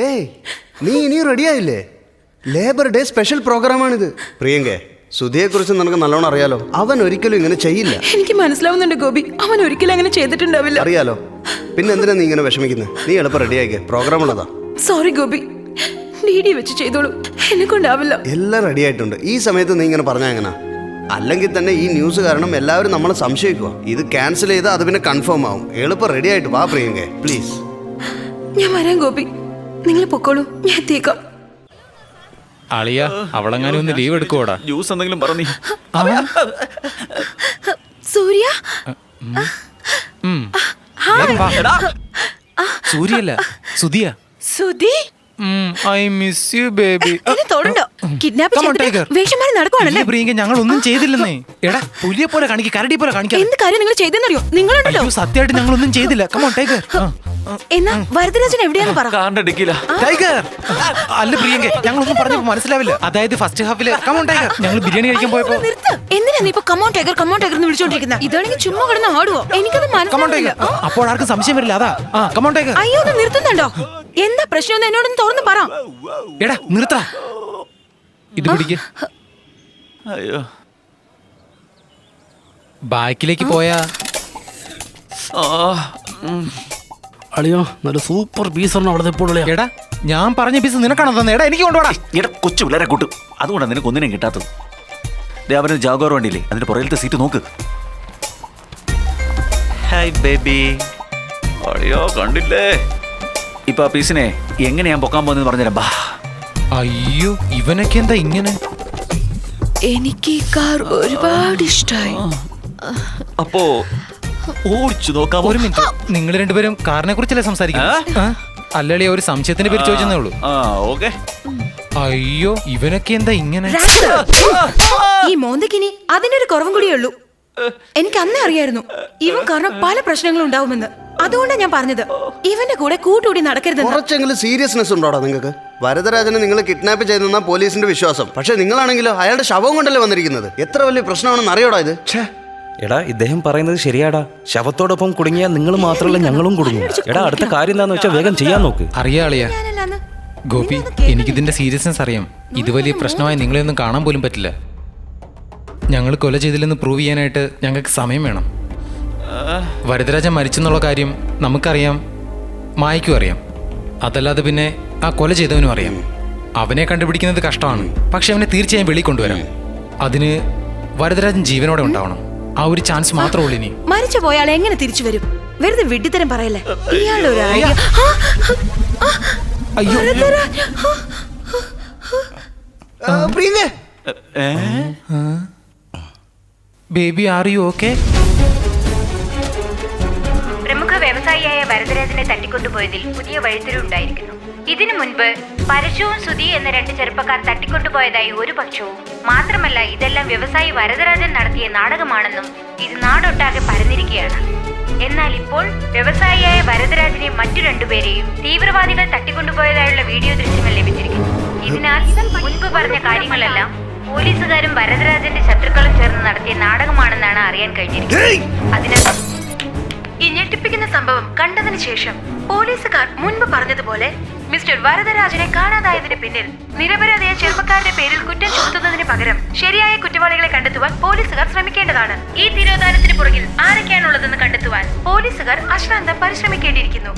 ഏയ് നീ ഇനിയും റെഡിയായില്ലേ? ലേബർ ഡേ സ്പെഷ്യൽ പ്രോഗ്രാമാണിത്. പ്രിയങ്കേ, സുധിയെക്കുറിച്ച് നിനക്ക് നല്ലോണം അറിയാലോ. അവൻ ഒരിക്കലും ഇങ്ങനെ ചെയ്യില്ല. എനിക്ക് മനസ്സിലാവുന്നുണ്ട് ഗോപി, അവൻ ഒരിക്കലും അങ്ങനെ ചെയ്തിട്ടുണ്ടാവില്ല. അറിയാലോ, പിന്നെ എന്തിനാ നീ ഇങ്ങനെ വിഷമിക്കുന്നത്? നീ എളുപ്പം റെഡിയായിക്കേ, പ്രോഗ്രാം ഉള്ളതാ. സോറി ഗോപി, ഡി വെച്ച് ചെയ്തോളൂ, എന്നെ കൊണ്ടാവില്ല. എല്ലാം റെഡി ആയിട്ടുണ്ട്. ഈ സമയത്ത് നീ ഇങ്ങനെ പറഞ്ഞാ എങ്ങനെ? അല്ലെങ്കിൽ തന്നെ ഈ ന്യൂസ് കാരണം എല്ലാവരും നമ്മളെ സംശയിക്കുക. ഇത് ക്യാൻസൽ ചെയ്താൽ അത് പിന്നെ കൺഫേം ആവും. എളുപ്പം റെഡി ആയിട്ട് വാ പ്രിയങ്കേ, പ്ലീസ്. ഞാൻ വരാം ഗോപി, നിങ്ങൾ പൊക്കോളൂ, ഞാൻ എത്തിയേക്കാം. അളിയ, അവളെങ്ങാനും ഒന്ന് ലീവ് എടുക്കുവോടാ? ജ്യൂസ് എന്തെങ്കിലും പറഞ്ഞു. സൂര്യ, സൂര്യല്ല, സുധിയ. Sudhi, I miss you baby. എന്നെ തൊടണ്ടോ? കിഡ്നാപ്പ് ചെയ്തിട്ട് വേഷമാരി നടക്കുവാണല്ലേ? പ്രിയങ്ക, ഞങ്ങൾ ഒന്നും ചെയ്തില്ലെന്നേ. എടാ, പുലിയെ പോലെ കാണിക്കുക, കരടി പോലെ കാണിക്കുക. എന്ത് കാര്യം നിങ്ങൾ ചെയ്തെന്നറിയോ? നിങ്ങളുണ്ടല്ലോ. സത്യമായിട്ട് ഞങ്ങൾ ഒന്നും ചെയ്തില്ല. Come on tiger. എന്നാ വരദരാജൻ എവിടെയാന്ന് പറ. ടൈഗർ അല്ല പ്രിയങ്ക, ഞങ്ങളൊന്നും പറഞ്ഞപ്പോ മനസ്സിലാവില്ല. അതായത് ഫസ്റ്റ് ഹാഫില് കമോൺ ടൈഗർ ഞങ്ങൾ ബിരിയാണി കഴിക്കാൻ പോയപ്പോ. എന്തിനാ നീ ഇപ്പൊ കമോൺ ടൈഗർ എന്ന് വിളിച്ചോണ്ടിരിക്കുന്നത്? ഇതാണെങ്കിൽ ചുമ്മാ കിടന്ന് ആടുവോ? എനിക്കത് മനസ്സിലാവില്ല. അപ്പോൾ ആർക്കും സംശയം വരില്ല. അതാ കമോൺ ടൈഗർ. അയ്യോ, ഒന്ന് നിർത്തുന്നുണ്ടോ? എന്താ പ്രശ്നം എന്നോടൊന്ന് തുറന്ന് പറ. എടാ നിർത്ത, ഇത് പിടിക്ക്. അയ്യോ, ബാക്കിലേക്ക് പോയാ. അളിയോ, നല്ല സൂപ്പർ പീസാണ് അവിടെ ഇപ്പോൾ. എടാ, ഞാൻ പറഞ്ഞ പീസ് നിനക്കാണോ തന്നെ? എടാ, എനിക്ക് കൊണ്ടുപോടാ. എടാ, കൊച്ചു പിള്ളേരെ കൂട്ടും, അതുകൊണ്ടാണ് നിനക്ക് ഒന്നിനും കിട്ടാത്തത്. അവന് ജാഗോർ വണ്ടിയില്ലേ, അതിന്റെ പുറകിലത്തെ സീറ്റ് നോക്ക്. Hi baby. അയ്യോ, കണ്ടില്ലേ? ഇപ്പൊ ആ പീസിനെ എങ്ങനെ ഞാൻ പൊക്കാൻ പോകുന്നത് പറഞ്ഞുതരാം. ബാ. അയ്യോ, ഇവനൊക്കെ എന്താ ഇങ്ങനെ? എനിക്ക് ഈ കാർ ഒരുപാട് ഇഷ്ടമായി. അപ്പോ ഓടിച്ചു നോക്കാം. ഒരു മിനിറ്റ്, നിങ്ങൾ രണ്ടുപേരും കാറിനെ കുറിച്ചല്ലേ സംസാരിക്കുന്നത്? അല്ലളിയ, ഒരു സംശയത്തിന്റെ പേര് ചോദിച്ചേ ഉള്ളൂ. ഓക്കെ. അയ്യോ, ഇവനൊക്കെ എന്താ ഇങ്ങനെ? ഈ മോന്തക്കിനി അതിനൊരു കുറവും കൂടിയേ ഉള്ളൂ. എനിക്ക് അന്നേ അറിയായിരുന്നു ഇവൻ കാരണം പല പ്രശ്നങ്ങളും ഉണ്ടാവുമെന്ന്. അതുകൊണ്ടാണ് ഞാൻ പറഞ്ഞത് ഇവന്റെ കൂടെ കൂട്ടുകൂടി നടക്കരുത്. കുറച്ചെങ്കിലും സീരിയസ്നെസ് ഉണ്ടോടാ നിങ്ങൾക്ക്? വരദരാജനെ നിങ്ങൾ കിഡ്നാപ്പ് ചെയ്തെന്ന പോലീസിന്റെ വിശ്വാസം. പക്ഷെ നിങ്ങളാണെങ്കിലോ അയാളുടെ ശവം കൊണ്ടല്ലേ വന്നിരിക്കുന്നത്. എത്ര വലിയ പ്രശ്നമാണെന്ന് അറിയോടാ ഇത്? എടാ, ഇദ്ദേഹം പറയുന്നത് ശരിയാടാ. ശവത്തോടൊപ്പം കുടുങ്ങിയാൽ നിങ്ങൾ മാത്രമല്ല ഞങ്ങളും കുടുങ്ങും. എടാ, അടുത്ത കാര്യം എന്താന്ന് വെച്ചാൽ വേഗം ചെയ്യാൻ നോക്ക്. അറിയാളിയാ ഗോപി, എനിക്കിതിന്റെ സീരിയസ്നെസ് അറിയാം. ഇത് വലിയ പ്രശ്നമായി നിങ്ങളെ ഒന്നും കാണാൻ പോലും പറ്റില്ല. ഞങ്ങൾ കൊല ചെയ്തില്ലെന്ന് പ്രൂവ് ചെയ്യാനായിട്ട് ഞങ്ങൾക്ക് സമയം വേണം. വരദരാജൻ മരിച്ചെന്നുള്ള കാര്യം നമുക്കറിയാം, മായ്ക്കും അറിയാം. അതല്ലാതെ പിന്നെ ആ കൊല ചെയ്തവനും അറിയാം. അവനെ കണ്ടുപിടിക്കുന്നത് കഷ്ടമാണ്, പക്ഷെ അവനെ തീർച്ചയായും വെളിയിൽ കൊണ്ടുവരാം. അതിന് വരദരാജൻ ജീവനോടെ ഉണ്ടാവണം. ആ ഒരു ചാൻസ് മാത്രമേ ഉള്ളൂ. ഇനി മരിച്ചു പോയാൾ എങ്ങനെ തിരിച്ചു വരും? വെറുതെ വിഡ്ഢിത്തരം പറയല്ലേ. ഇയാളുടെ ഒരു ബേബി, ആർ യു ഓക്കെ? പ്രമുഖ വ്യവസായിയായ വരദരാജനെ തട്ടിക്കൊണ്ടുപോയതിൽ പുതിയ വഴിത്തിരിവുണ്ടായിരിക്കുന്നു. ഇതിനു മുൻപ് പരശുവും സുധി എന്ന രണ്ട് ചെറുപ്പക്കാർ തട്ടിക്കൊണ്ടുപോയതായി ഒരു പക്ഷവും, മാത്രമല്ല ഇതെല്ലാം വ്യവസായി വരദരാജൻ നടത്തിയ നാടകമാണെന്നും ഇത് നാടൊട്ടാകെ പരന്നിരിക്കുകയാണ്. എന്നാൽ ഇപ്പോൾ വ്യവസായിയായ വരദരാജനെ മറ്റു രണ്ടുപേരെയും തീവ്രവാദികൾ തട്ടിക്കൊണ്ടുപോയതായുള്ള വീഡിയോ ദൃശ്യങ്ങൾ ലഭിച്ചിരിക്കുന്നു. ഇതിനാൽ മുൻപ് പറഞ്ഞ കാര്യങ്ങളെല്ലാം പോലീസുകാരും വരദരാജന്റെ ശത്രുക്കളും ചേർന്ന് നടത്തിയ നാടകമാണെന്നാണ് അറിയാൻ കഴിഞ്ഞിരിക്കുന്നത്. അതിനാൽ ഈ ഞെട്ടിപ്പിക്കുന്ന സംഭവം കണ്ടതിന് ശേഷം പോലീസുകാർ മുൻപ് പറഞ്ഞതുപോലെ മിസ്റ്റർ വരദരാജനെ കാണാതായതിന് പിന്നിൽ നിരപരാധിയായ ചെറുപ്പക്കാരുടെ പേരിൽ കുറ്റം ചുമത്തുന്നതിന് പകരം ശരിയായ കുറ്റവാളികളെ കണ്ടെത്തുവാൻ പോലീസുകാർ ശ്രമിക്കേണ്ടതാണ്. ഈ തിരോധാനത്തിന് പുറകിൽ ആരൊക്കെയാണുള്ളതെന്ന് കണ്ടെത്തുവാൻ പോലീസുകാർ അശ്രാന്തം പരിശ്രമിക്കേണ്ടിയിരിക്കുന്നു.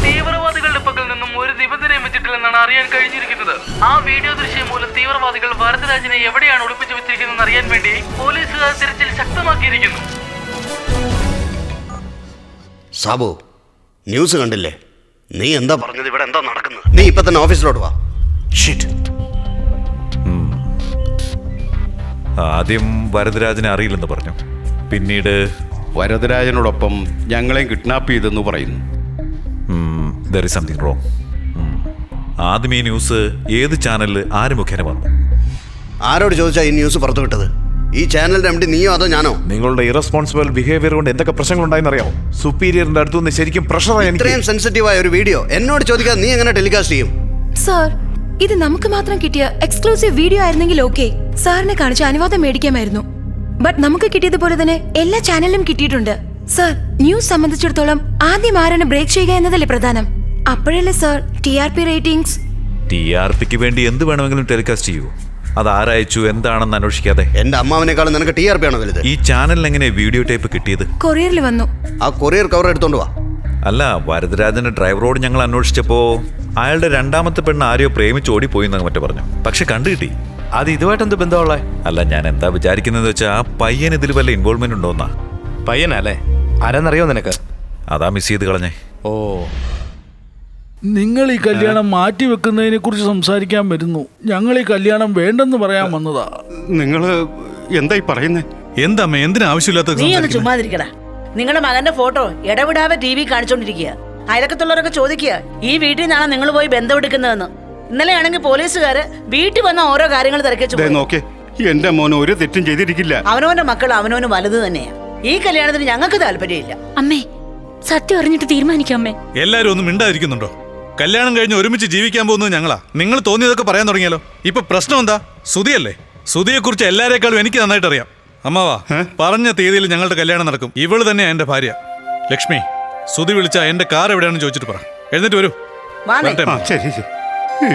തീവ്രവാദികളുടെ പക്കൽ നിന്നും ഒരു നിബന്ധനയും വെച്ചിട്ടില്ലെന്നാണ് അറിയാൻ കഴിഞ്ഞിരിക്കുന്നത്. ആ വീഡിയോ ദൃശ്യം മൂലം തീവ്രവാദികൾ വരദരാജനെ എവിടെയാണ് ഒളിപ്പിച്ചു വെച്ചിരിക്കുന്നതെന്ന് അറിയാൻ വേണ്ടി പോലീസുകാർ തിരച്ചിൽ ശക്തമാക്കിയിരിക്കുന്നു. സാബു, ന്യൂസ് കണ്ടില്ലേ? നീ എന്താ പറഞ്ഞത്? ഇവിടെ എന്താ നടക്കുന്നത്? നീ ഇപ്പൊ തന്നെ ഓഫീസിലോട്ട് വാ. ആദ്യം വരദരാജനെ അറിയില്ലെന്ന് പറഞ്ഞു, പിന്നീട് വരദരാജനോടൊപ്പം ഞങ്ങളെ കിഡ്നാപ്പ് ചെയ്തെന്ന് പറയുന്നു. there is something wrong. ആദ്യം ഈ ന്യൂസ് ഏത് ചാനലിൽ ആര് മുഖേന വന്നു? ആരോട് ചോദിച്ചാ ഈ ന്യൂസ് പുറത്തു വിട്ടത്? ഈ ചാനലിന്റെ എംഡി നീയോ അതോ ഞാനോ? നിങ്ങളുടെ ഇറസ്പോൺസിബിൾ ബിഹേവിയർ കൊണ്ട് എന്തൊക്കെ പ്രശ്നങ്ങൾ ഉണ്ടായെന്നറിയാമോ? സുപ്പീരിയറിന്റെ അടുത്തുനിന്ന് ശരിക്കും പ്രഷറായി. ഇത്രയും സെൻസിറ്റീവായ ഒരു വീഡിയോ എന്നോട് ചോദിക്കാതെ നീ എങ്ങനെ ടെലികാസ്റ്റ് ചെയ്യും? സർ, ഇത് നമുക്ക് മാത്രം കിട്ടിയ എക്സ്ക്ലൂസീവ് വീഡിയോ ആയിരുന്നെങ്കിൽ ഓക്കെ, സാറിനെ കാണിച്ച് അനുവാദം മേടിക്കാമായിരുന്നു. ബട്ട് നമുക്ക് കിട്ടിയതുപോലെ തന്നെ എല്ലാ ചാനലിലും കിട്ടിയിട്ടുണ്ട്. സർ, ന്യൂസ് സംബന്ധിച്ചിടത്തോളം ആദ്യം ആരാണ് ബ്രേക്ക് ചെയ്യുക എന്നതല്ലേ പ്രധാനം. അപ്പോഴല്ലേ സർ TRP റേറ്റിംഗ്സ്. TRPക്ക് വേണ്ടി എന്ത് വേണമെങ്കിലും ടെലികാസ്റ്റ് ചെയ്യൂ. അത് ആരയച്ചു എന്താണെന്ന് അന്വേഷിക്കാതെ. എന്റെ അമ്മാവനേക്കാളും നിനക്ക് TRP ആണോ വലുത്? ഈ ചാനലിന് എങ്ങനെ വീഡിയോ ടേപ്പ് കിട്ടിയത്? കൊറിയറിൽ വന്നു. ആ കൊറിയർ കവർ എടുത്തോണ്ട് വാ. അല്ല, വരദരാജന്റെ ഡ്രൈവറോട് ഞങ്ങൾ അന്വേഷിച്ചപ്പോ അയാളുടെ രണ്ടാമത്തെ പെണ്ണ് ആരെയോ പ്രേമിച്ച് ഓടിപ്പോയി എന്നൊക്കെ മറ്റേ പറഞ്ഞു. പക്ഷെ കണ്ടു കിട്ടി. അത് ഇതുമായിട്ട് എന്ത് ബന്ധമുള്ള? അല്ല, ഞാൻ എന്താ വിചാരിക്കുന്നത് വെച്ചാൽ ആ പയ്യൻ ഇതിൽ വല്ല ഇൻവോൾവ്മെന്റ് ഉണ്ടോന്നാ. പയ്യനല്ലേ? ആരാന്നറിയോ നിനക്ക്? അതാ മിസ് ചെയ്ത് കളഞ്ഞേ. ഓ, നിങ്ങൾ ഈ കല്യാണം മാറ്റിവെക്കുന്നതിനെ കുറിച്ച് സംസാരിക്കാൻ വരുന്നു. ഞങ്ങൾ ഈ കല്യാണം വേണ്ടെന്ന് പറയാൻ വന്നതാ. നിങ്ങൾ എന്തായി പറയുന്നേ? എന്താ എന്തിനാ ആവശ്യമില്ലാത്ത? നീ ഒന്ന് ചുമ്മാതിരിക്കടാ. നിങ്ങളുടെ മകന്റെ ഫോട്ടോ ഇടവിടാതെ TV കാണിച്ചോണ്ടിരിക്കുക. അയലക്കത്തുള്ളവരൊക്കെ ചോദിക്കുക ഈ വീട്ടിൽ നിന്നാണ് നിങ്ങൾ പോയി ബന്ധമെടുക്കുന്നതെന്ന്. ഇന്നലെയാണെങ്കിൽ പോലീസുകാര് വീട്ടിൽ വന്ന ഓരോ കാര്യങ്ങൾ തിരക്കിച്ചു. നോക്കേ, എന്റെ മോൻ ഒരു തെറ്റും ചെയ്തിരിക്കില്ല. അവനവന്റെ മക്കൾ അവനവന് വലുത് തന്നെയാ. ഈ കല്യാണത്തിന് ഞങ്ങൾക്ക് താല്പര്യമില്ല. അമ്മേ, സത്യം അറിഞ്ഞിട്ട് തീരുമാനിക്കാം അമ്മേ. എല്ലാരും ഒന്നും മിണ്ടാതിരിക്കുന്നുണ്ടോ? കല്യാണം കഴിഞ്ഞ് ഒരുമിച്ച് ജീവിക്കാൻ പോകുന്നത് ഞങ്ങളാ. നിങ്ങൾ തോന്നിയതൊക്കെ പറയാൻ തുടങ്ങിയാലോ? ഇപ്പൊ പ്രശ്നം എന്താ? സുധിയല്ലേ? സുധിയെ കുറിച്ച് എല്ലാരേക്കാളും എനിക്ക് നന്നായിട്ട് അറിയാം. അമ്മാവാ, പറഞ്ഞ തീയതിയിൽ ഞങ്ങളുടെ കല്യാണം നടക്കും. ഇവള് തന്നെയാ എന്റെ ഭാര്യ ലക്ഷ്മി. സുധി വിളിച്ച എന്റെ കാർ എവിടെയാണെന്ന് ചോദിച്ചിട്ട് പറ. എഴുന്നേറ്റ് വരൂ. ശരി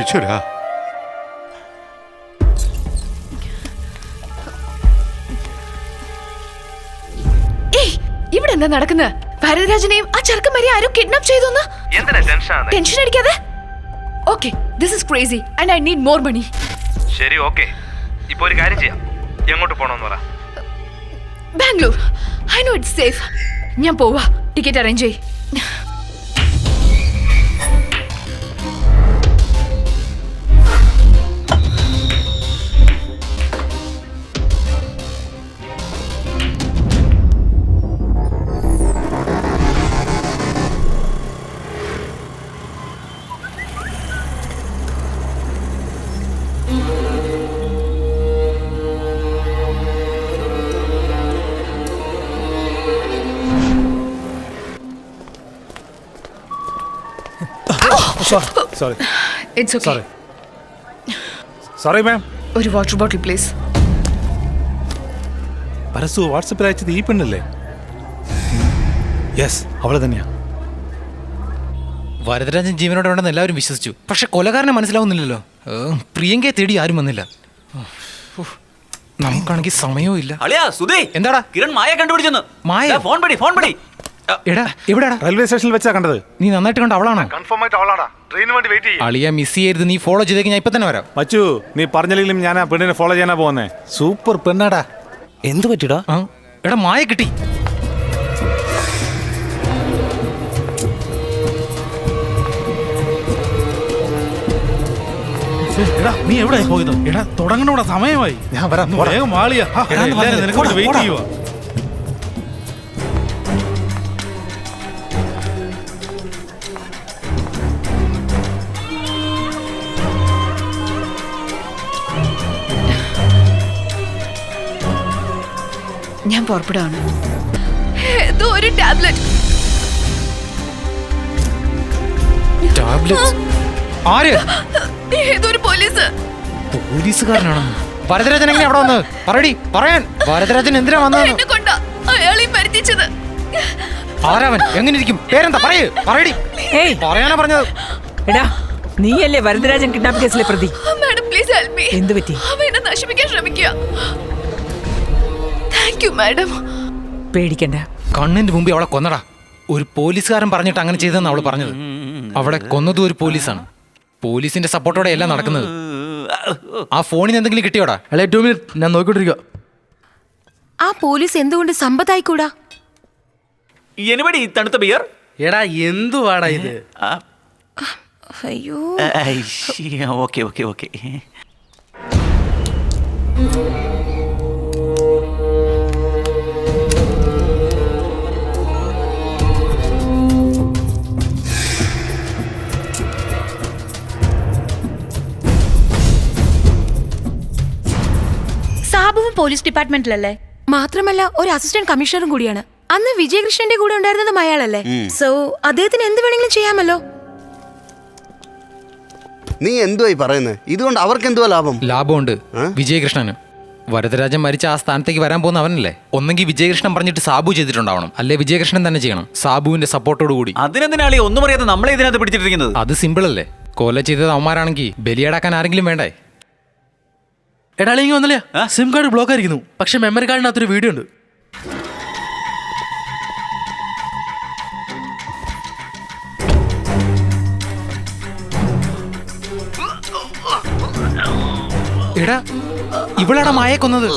ഈശ്വരാ. ഇവിടെ എന്താ നടക്കുന്നത്? ഭരതരാജനെയും ആ ചെറുക്കന്മാരെ ആരും കിഡ്നാപ്പ് ചെയ്തു. ടെൻഷൻ അടിക്കാതെ. Okay, this is crazy and I need more money. ശരി, ഓക്കെ. ഇപ്പൊ ഒരു കാര്യം ചെയ്യാം. എങ്ങോട്ട് പോണോന്ന് പറ. Bangalore. I know it's safe. ഞാൻ പോവാ. ടിക്കറ്റ് അറേഞ്ച് ചെയ്യ്. Sorry. It's okay. Sorry, ma'am. ഒരു വാട്ടർ ബോട്ടിൽ പ്ലീസ്. പരസു വാട്സപ്പിൽ അയച്ചത് ഈ പെണ്ണല്ലേ? യെസ്, അവളെ തന്നെയാ. വരദരാജൻ ജീവനോടെ ഉണ്ടെന്ന് എല്ലാവരും വിശ്വസിച്ചു. പക്ഷെ കൊലകാരനെ മനസ്സിലാവുന്നില്ലല്ലോ. പ്രിയങ്കയെ തേടി ആരും വന്നില്ല. നമുക്കാണെങ്കിൽ സമയവും ഇല്ല. എന്താടാ കിരൺ മായ കണ്ടുപിടിച്ചെന്ന്. മായ? ഫോൺ പടി. എടാ, എവിടെടാ? റെയിൽവേ സ്റ്റേഷനിൽ വെച്ചാ കണ്ടത്. നീ നന്നായിട്ട് കണ്ട അവളാണോ? കൺഫേം ആയിട്ട് അവളാടാ. ട്രെയിനിന് വേണ്ടി വെയിറ്റ് ചെയ്യും. അളിയ മിസ് ചെയ്യരുത്. നീ ഫോളോ ചെയ്തേക്ക്. ഞാൻ ഇപ്പൊ തന്നെ വരാം. മച്ചു, നീ പറഞ്ഞില്ലെങ്കിലും ഞാൻ ആ പെണ്ണിനെ ഫോളോ ചെയ്യാനാ പോകുന്നേ. സൂപ്പർ പെണ്ണാടാ. എന്ത് പറ്റിടാ? എടാ, മായ കിട്ടി. എടാ, നീ എവിടെ പോയത്? എടാ, തുടങ്ങണ സമയമായി. ഞാൻ വരാം. വേഗം വാളിയാ. നിനക്ക് വെയിറ്റ് ചെയ്യുവാ. ഞാൻ പുറപ്പെടാണ്. ഏതോ ഒരു ടാബ്ലറ്റ്. ആര്? ഏതൊരു പോലീസ്. പോലീസുകാരനാണോ? വരദരാജൻ എങ്ങനെ അവിടെ വന്നത്? പറയടി, പറയാൻ. വരദരാജൻ എന്തിനാ വന്നത്? എന്നെ കൊണ്ടാ അയാളെ മരിച്ചത്. ആരാവൻ? എങ്ങനെ ഇരിക്കും? പേരെന്താ? പറയടി. പറയാനാ പറഞ്ഞത്. എടാ, നീയല്ലേ വരദരാജൻ കിഡ്നാപ്പ് കേസിലെ പ്രതി? Madam please help me. എന്ത് പറ്റി? അവൻ എന്നെ നശിപ്പിക്കാൻ ശ്രമിക്കുക. Thank you madam. പേടിക്കണ്ട. കണ്ണിന്റെ മുമ്പിൽ അവളെ കൊന്നടാ. ഒരു പോലീസുകാരൻ പറഞ്ഞിട്ട് അങ്ങനെ ചെയ്തെന്ന് അവള് പറഞ്ഞത്. അവളെ കൊന്നതും ഒരു പോലീസാണ്. പോലീസിന്റെ സപ്പോർട്ടോടെ എല്ലാം നടക്കുന്നത്. ആ ഫോണിന് എന്തെങ്കിലും കിട്ടിയോടാ? 2 മിനിറ്റ്, ഞാൻ നോക്കിക്കൊണ്ടിരിക്കുക. ആ പോലീസ് എന്തുകൊണ്ട് സമ്പത്തായിക്കൂടാ? എനിബഡി തണുത്ത ബിയർ? എടാ, എന്തുവാടാ ഇത്? അയ്യോ. ഓക്കെ. സാബുവും പോലീസ് ഡിപ്പാർട്ട്മെന്റിലല്ലേ? മാത്രമല്ല ഒരു അസിസ്റ്റന്റ് കമ്മീഷണറും കൂടിയാണ്. അന്ന് വിജയകൃഷ്ണന്റെ കൂടെ ഉണ്ടായിരുന്നതും അയാളല്ലേ? സോ അദ്ദേഹത്തിന് എന്ത് വേണമെങ്കിലും ചെയ്യാമല്ലോ. നീ എന്തുവായി പറയുന്നത്? ഇതുകൊണ്ട് അവർക്ക് എന്തുവാ ലാഭം? ലാഭമുണ്ട് വിജയകൃഷ്ണന്. വരദരാജൻ മരിച്ച ആ സ്ഥാനത്തേക്ക് വരാൻ പോകുന്ന അവനല്ലേ? ഒന്നെങ്കിൽ വിജയകൃഷ്ണൻ പറഞ്ഞിട്ട് സാബു ചെയ്തിട്ടുണ്ടാവണം, അല്ലെ വിജയകൃഷ്ണൻ തന്നെ ചെയ്യണം, സാബുവിന്റെ സപ്പോർട്ടോട് കൂടി. അതിനെന്തിനാളി ഒന്നും പറയാതെ നമ്മളെ ഇതിനകത്ത് പിടിച്ചിട്ടിരിക്കുന്നത്? അത് സിമ്പിൾ അല്ലേ? കൊല ചെയ്തത് അവന്മാരാണെങ്കിൽ ബലിയാടാക്കാൻ ആരെങ്കിലും വേണ്ടേ? എടാ അല്ലെങ്കിൽ വന്നില്ല, സിം കാർഡ് ബ്ലോക്ക് ആയിരിക്കുന്നു, പക്ഷെ മെമ്മറി കാർഡിനകത്തൊരു വീഡിയോ ഉണ്ട്. എടാ ഇവളാടാ മായ കൊന്നത്.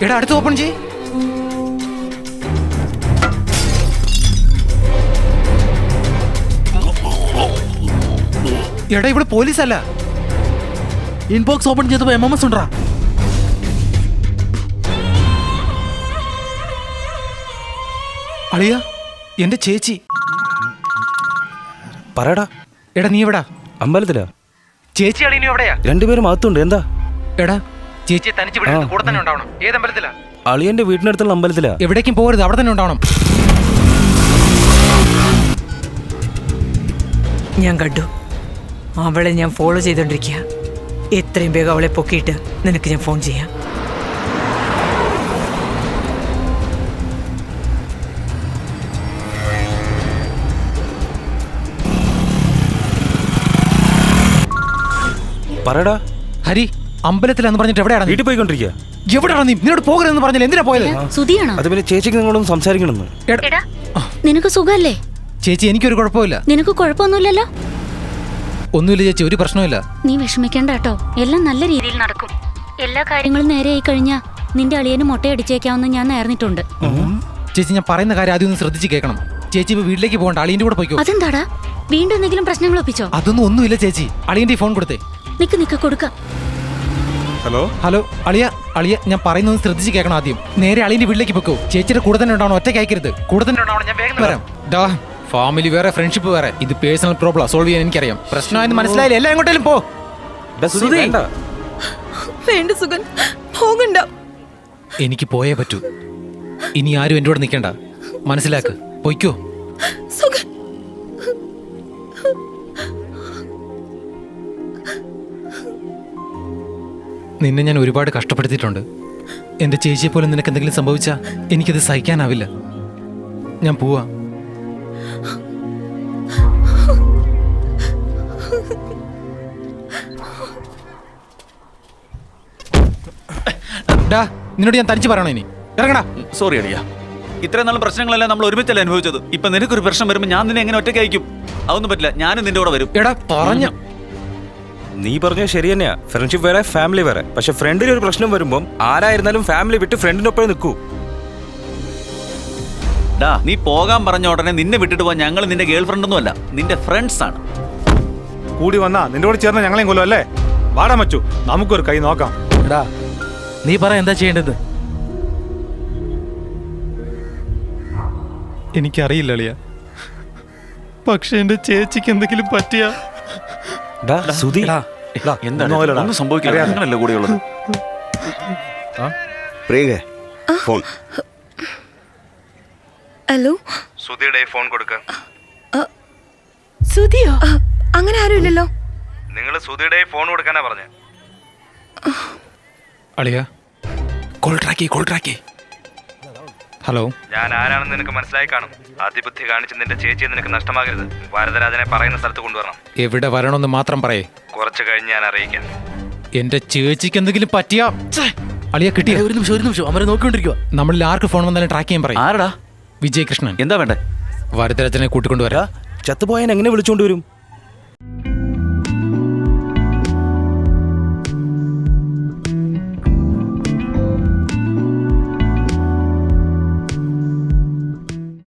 എടാ അടുത്ത് ഓപ്പൺ ചെയ്. എടാ ഇവിടെ പോലീസല്ല. ഇൻബോക്സ് ഓപ്പൺ ചെയ്തപ്പോ MMS ഉണ്ടാ. അളിയ എന്റെ ചേച്ചി. പറയടാ. എടാ നീ എവിടാ? അമ്പലത്തിലാ. ചേച്ചി അളിയനും എവിടെയാ? രണ്ടുപേരും അകത്തുണ്ട്. എന്താ? എടാ ചേച്ചിയെ തനിച്ച് വിടരുത്, കൂടെ തന്നെ ഉണ്ടാവണം. ഏത് അമ്പലത്തിലാ? അളിയന്റെ വീടിനടുത്തുള്ള അമ്പലത്തിലാ. എവിടേക്കും പോകരുത്, അവിടെ തന്നെ ഉണ്ടാവണം. ഞാൻ കണ്ടു, അവളെ ഞാൻ ഫോളോ ചെയ്തോണ്ടിരിക്കുക. എത്രയും വേഗം അവളെ പൊക്കിയിട്ട് നിനക്ക് ഞാൻ ഫോൺ ചെയ്യാം. പറയടാ. ഹരി അമ്പലത്തിലാന്ന് പറഞ്ഞിട്ട് എവിടെയാണ്? വീട്ടിൽ പോയിക്കൊണ്ടിരിക്കുക. എവിടെയാണ് നീ? നിന്നോട് പോകരുതെന്ന് പറഞ്ഞാൽ എന്തിനാ പോയത്? സുധിയാണോ? അത് പിന്നെ ചേച്ചിക്ക് നിങ്ങളൊന്നും സംസാരിക്കണമെന്ന്. നിനക്ക് സുഖല്ലേ? ചേച്ചി എനിക്കൊരു കുഴപ്പമില്ല. നിനക്ക് കുഴപ്പമൊന്നുമില്ലല്ലോ? ഒന്നുമില്ല ചേച്ചി, ഒരു പ്രശ്നമില്ല. നീ വിഷമിക്കണ്ട കേട്ടോ, എല്ലാം നല്ല രീതിയിൽ നടക്കും. എല്ലാ കാര്യങ്ങളും നേരെയായി കഴിഞ്ഞാ നിന്റെ അളിയന് മുട്ടയടിച്ചേക്കാവുന്ന ഞാൻ നേർന്നിട്ടുണ്ട്. ചേച്ചി ഞാൻ പറയുന്ന കാര്യം ആദ്യം ഒന്ന് ശ്രദ്ധിച്ച് കേൾക്കണം. ചേച്ചി ഇപ്പൊ വീട്ടിലേക്ക് പോകണ്ട, അളിയന്റെ കൂടെ പോയിക്കോ. അതെന്താടാ, വീണ്ടും എന്തെങ്കിലും പ്രശ്നങ്ങൾ ഒപ്പിച്ചോ? അതൊന്നും ഒന്നുമില്ല ചേച്ചി. അളിയന്റെ ഫോൺ കൊടുത്തേ. നിക്ക് കൊടുക്കാം. ഹലോ അളിയ അളിയ, ഞാൻ പറയുന്നത് ശ്രദ്ധിച്ച് കേൾക്കണം. ആദ്യം നേരെ അളിയന്റെ വീട്ടിലേക്ക് പോക്കോ. ചേച്ചിയുടെ കൂടെ തന്നെ ഉണ്ടാവണം, ഒറ്റയ്ക്ക് അയക്കരുത്. കൂടെ തന്നെ ഉണ്ടാവണം, ഞാൻ വേഗം വരാം. ഫാമിലി വേറെ, ഫ്രണ്ട്ഷിപ്പ് വേറെ. ഇത് പേഴ്സണൽ പ്രോബ്ലം, സോൾവ് ചെയ്യാൻ എനിക്കറിയാം. പ്രശ്നമായെന്ന് മനസ്സിലായില്ല, എല്ലാം എങ്ങോട്ടേലും പോ. വേണ്ട സുഗൻ, പോകണ്ട. എനിക്ക് പോയേ പറ്റൂ. ഇനി ആരും എൻ്റെ കൂടെ നിൽക്കണ്ട, മനസ്സിലാക്ക്. പൊയ്ക്കോ സുഗൻ. നിന്നെ ഞാൻ ഒരുപാട് കഷ്ടപ്പെടുത്തിയിട്ടുണ്ട്. എൻ്റെ ചേച്ചിയെ പോലെ നിനക്ക് എന്തെങ്കിലും സംഭവിച്ചാൽ എനിക്കത് സഹിക്കാനാവില്ല. ഞാൻ പോവാ. നിന്നോട് ഞാൻ തനിച്ച് പറയണോ? ഇനി ഇറങ്ങടാ. സോറി അളിയ, ഇത്രയും നല്ല പ്രശ്നങ്ങളെല്ലാം നമ്മൾ ഒരുമിച്ചല്ലേ അനുഭവിച്ചത്. ഇപ്പൊ നിനക്കൊരു പ്രശ്നം വരുമ്പോൾ ഞാൻ നിന്നെ എങ്ങനെ ഒറ്റയ്ക്ക് അയക്കും? അതൊന്നും പറ്റില്ല, ഞാനും നിന്റെ കൂടെ വരും. എടാ പറഞ്ഞ നീ പറഞ്ഞത് ശരി തന്നെയാ. ഫ്രണ്ട്ഷിപ്പ് വേറെ, ഫാമിലി വേറെ. പക്ഷെ ഫ്രണ്ടിന് ഒരു പ്രശ്നം വരുമ്പോൾ ആരായിരുന്നാലും ഫാമിലി വിട്ട് ഫ്രണ്ടിനൊപ്പം നിൽക്കൂ. നീ പോകാൻ പറഞ്ഞ ഉടനെ നിന്നെ വിട്ടിട്ട് പോകാൻ ഞങ്ങൾ നിന്റെ ഗേൾ ഫ്രണ്ട് ഒന്നും അല്ല, നിന്റെ ഫ്രണ്ട്സ് ആണ്. കൂടി വന്നാ നിന്റെ കൂടെ ചേർന്ന് ഞങ്ങളെയും കൊല്ലും അല്ലേ? വാടാ മച്ചു, നമുക്കൊരു കൈ നോക്കാം. എടാ നീ പറ, എന്താ ചെയ്യേണ്ടത്? എനിക്കറിയില്ല അളിയ, പക്ഷെ എന്റെ ചേച്ചിക്ക് എന്തെങ്കിലും പറ്റിയ ഒന്നും സംഭവിക്കില്ല, നിങ്ങളല്ലേ കൂടെയുള്ളത്. പ്രിയങ്കേ ഫോൺ. ഹലോ, സുധിയുടെ ഫോൺ കൊടുക്ക. സുധിയോ? അങ്ങനെ ആരും ഇല്ലല്ലോ. നിങ്ങൾ സുധിയുടെ ഫോൺ കൊടുക്കാനാ പറഞ്ഞ. അളിയ കോൾ ട്രാക്കി. ഹലോ, ഞാൻ ആരാണെന്ന് നിനക്ക് മനസ്സിലായി കാണും. അതിബുദ്ധി കാണിച്ച് നിന്റെ ചേച്ചിയെ നിനക്ക് നഷ്ടമാകരുത്. വരദരാജനെ പറയുന്ന സ്ഥലത്ത് കൊണ്ടുവരണം. എവിടെ വരണമെന്ന് മാത്രം പറയേ. കുറച്ച് കഴിഞ്ഞ് ഞാൻ അറിയിക്കാം. എന്റെ ചേച്ചിക്ക് എന്തെങ്കിലും പറ്റിയാ അളിയ കിട്ടിയ. ഒരു നിമിഷം അവരെ നോക്കിക്കൊണ്ടിരിക്കുക. നമ്മളിൽ ആർക്ക് ഫോൺ വന്നാലും ട്രാക്ക് ചെയ്യാൻ പറയും. ആരടാ? വിജയകൃഷ്ണൻ. എന്താ വേണ്ടേ? വരദരാജനെ കൂട്ടിക്കൊണ്ടുവരാ. ചത്തുപോയാൻ എങ്ങനെ വിളിച്ചോണ്ട് വരും?